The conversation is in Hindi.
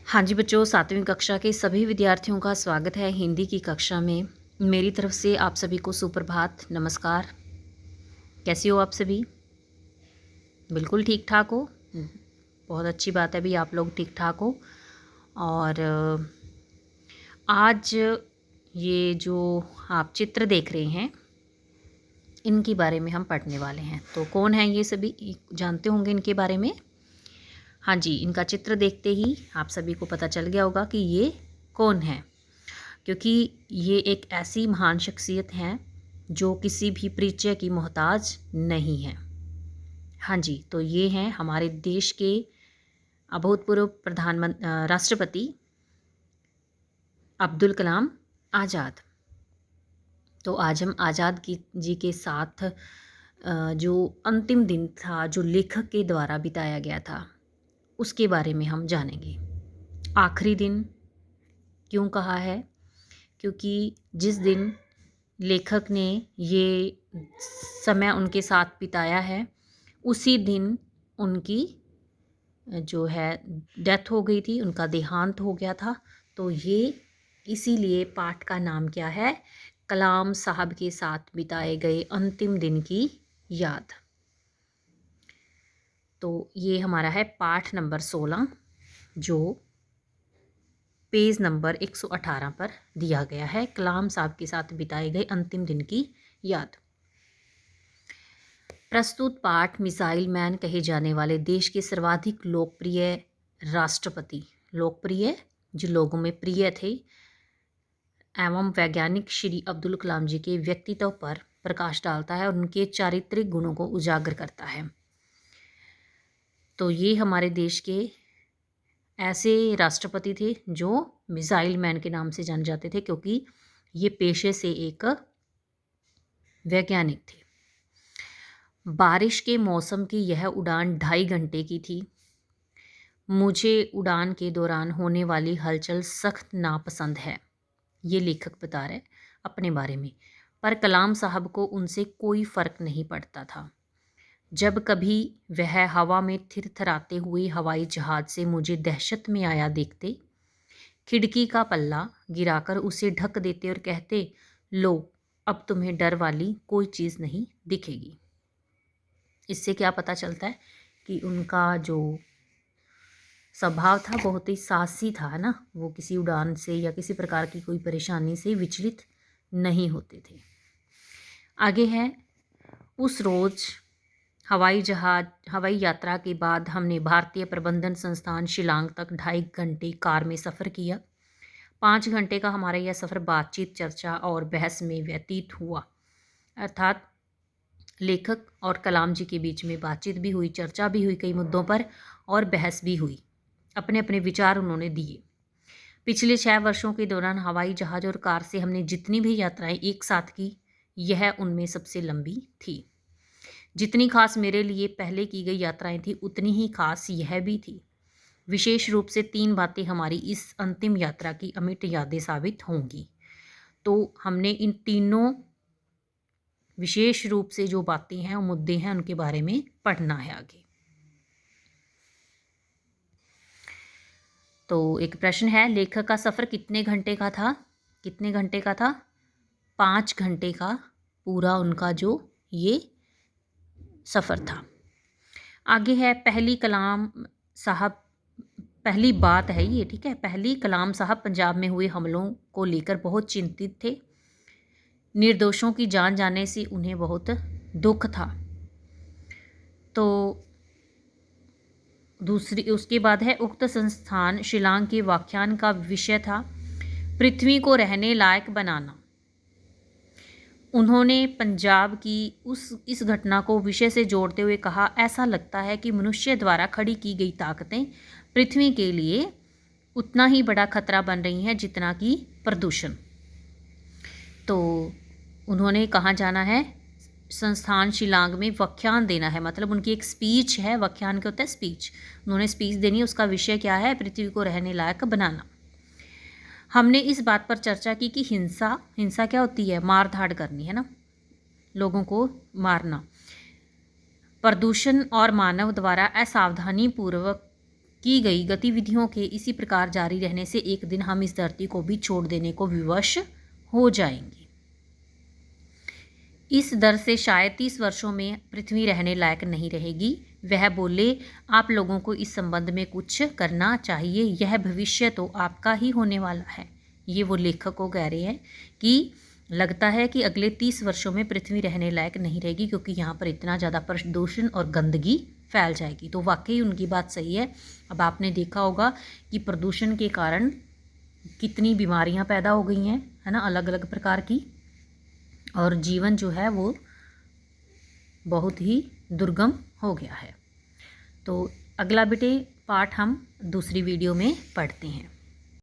हाँ जी बच्चों, 7वीं कक्षा के सभी विद्यार्थियों का स्वागत है हिंदी की कक्षा में। मेरी तरफ से आप सभी को सुप्रभात, नमस्कार। कैसे हो आप सभी? बिल्कुल ठीक ठाक हो? बहुत अच्छी बात है भी, आप लोग ठीक ठाक हो। और आज ये जो आप चित्र देख रहे हैं, इनके बारे में हम पढ़ने वाले हैं। तो कौन है ये सभी, जानते होंगे इनके बारे में? हाँ जी, इनका चित्र देखते ही आप सभी को पता चल गया होगा कि ये कौन है, क्योंकि ये एक ऐसी महान शख्सियत हैं जो किसी भी परिचय की मोहताज नहीं है। हाँ जी, तो ये हैं हमारे देश के अभूतपूर्व राष्ट्रपति अब्दुल कलाम आज़ाद। तो आज हम आज़ाद जी के साथ जो अंतिम दिन था, जो लेखक के द्वारा बिताया गया था, उसके बारे में हम जानेंगे। आखिरी दिन क्यों कहा है? क्योंकि जिस दिन लेखक ने ये समय उनके साथ बिताया है, उसी दिन उनकी जो है डेथ हो गई थी, उनका देहांत हो गया था। तो ये इसीलिए पाठ का नाम क्या है? कलाम साहब के साथ बिताए गए अंतिम दिन की याद। तो ये हमारा है पाठ नंबर 16, जो पेज नंबर 118 पर दिया गया है। कलाम साहब के साथ बिताए गए अंतिम दिन की याद। प्रस्तुत पाठ मिसाइल मैन कहे जाने वाले देश के सर्वाधिक लोकप्रिय राष्ट्रपति, लोकप्रिय जो लोगों में प्रिय थे, एवं वैज्ञानिक श्री अब्दुल कलाम जी के व्यक्तित्व पर प्रकाश डालता है और उनके चारित्रिक गुणों को उजागर करता है। तो ये हमारे देश के ऐसे राष्ट्रपति थे जो मिसाइल मैन के नाम से जाने जाते थे, क्योंकि ये पेशे से एक वैज्ञानिक थे। बारिश के मौसम की यह उड़ान 2.5 घंटे की थी। मुझे उड़ान के दौरान होने वाली हलचल सख्त नापसंद है, ये लेखक बता रहे अपने बारे में। पर कलाम साहब को उनसे कोई फ़र्क नहीं पड़ता था। जब कभी वह हवा में थिरथराते हुए हवाई जहाज़ से मुझे दहशत में आया देखते, खिड़की का पल्ला गिराकर उसे ढक देते और कहते, लो अब तुम्हें डर वाली कोई चीज़ नहीं दिखेगी। इससे क्या पता चलता है कि उनका जो स्वभाव था बहुत ही साहसी था, है ना। वो किसी उड़ान से या किसी प्रकार की कोई परेशानी से विचलित नहीं होते थे। आगे है, उस रोज़ हवाई यात्रा के बाद हमने भारतीय प्रबंधन संस्थान शिलांग तक 2.5 घंटे कार में सफ़र किया। 5 घंटे का हमारा यह सफ़र बातचीत, चर्चा और बहस में व्यतीत हुआ। अर्थात लेखक और कलाम जी के बीच में बातचीत भी हुई, चर्चा भी हुई कई मुद्दों पर, और बहस भी हुई। अपने अपने विचार उन्होंने दिए। पिछले 6 वर्षों के दौरान हवाई जहाज़ और कार से हमने जितनी भी यात्राएं एक साथ की, यह उनमें सबसे लंबी थी। जितनी खास मेरे लिए पहले की गई यात्राएं थी, उतनी ही खास यह भी थी। विशेष रूप से 3 बातें हमारी इस अंतिम यात्रा की अमिट यादें साबित होंगी। तो हमने इन तीनों विशेष रूप से जो बातें हैं, वो मुद्दे हैं, उनके बारे में पढ़ना है आगे। तो एक प्रश्न है, लेखक का सफ़र कितने घंटे का था? कितने घंटे का था? 5 घंटे का पूरा उनका जो ये सफ़र था। आगे है, पहली बात है ये, ठीक है। पहली, कलाम साहब पंजाब में हुए हमलों को लेकर बहुत चिंतित थे। निर्दोषों की जान जाने से उन्हें बहुत दुख था। तो दूसरी, उसके बाद है, उक्त संस्थान शिलांग के व्याख्यान का विषय था पृथ्वी को रहने लायक बनाना। उन्होंने पंजाब की इस घटना को विषय से जोड़ते हुए कहा, ऐसा लगता है कि मनुष्य द्वारा खड़ी की गई ताकतें पृथ्वी के लिए उतना ही बड़ा खतरा बन रही हैं जितना कि प्रदूषण। तो उन्होंने कहाँ जाना है? संस्थान शिलांग में व्याख्यान देना है, मतलब उनकी एक स्पीच है। व्याख्यान क्या होता है? स्पीच। उन्होंने स्पीच देनी है, उसका विषय क्या है? पृथ्वी को रहने लायक बनाना। हमने इस बात पर चर्चा की कि हिंसा क्या होती है? मार धाड़ करनी, है ना, लोगों को मारना। प्रदूषण और मानव द्वारा असावधानी पूर्वक की गई गतिविधियों के इसी प्रकार जारी रहने से एक दिन हम इस धरती को भी छोड़ देने को विवश हो जाएंगे। इस दर से शायद 30 वर्षों में पृथ्वी रहने लायक नहीं रहेगी। वह बोले, आप लोगों को इस संबंध में कुछ करना चाहिए, यह भविष्य तो आपका ही होने वाला है। ये वो लेखक को कह रहे हैं कि लगता है कि अगले 30 वर्षों में पृथ्वी रहने लायक नहीं रहेगी, क्योंकि यहाँ पर इतना ज़्यादा प्रदूषण और गंदगी फैल जाएगी। तो वाकई उनकी बात सही है। अब आपने देखा होगा कि प्रदूषण के कारण कितनी बीमारियाँ पैदा हो गई हैं, है ना, अलग अलग प्रकार की, और जीवन जो है वो बहुत ही दुर्गम हो गया है। तो अगला बेटे पार्ट हम दूसरी वीडियो में पढ़ते हैं।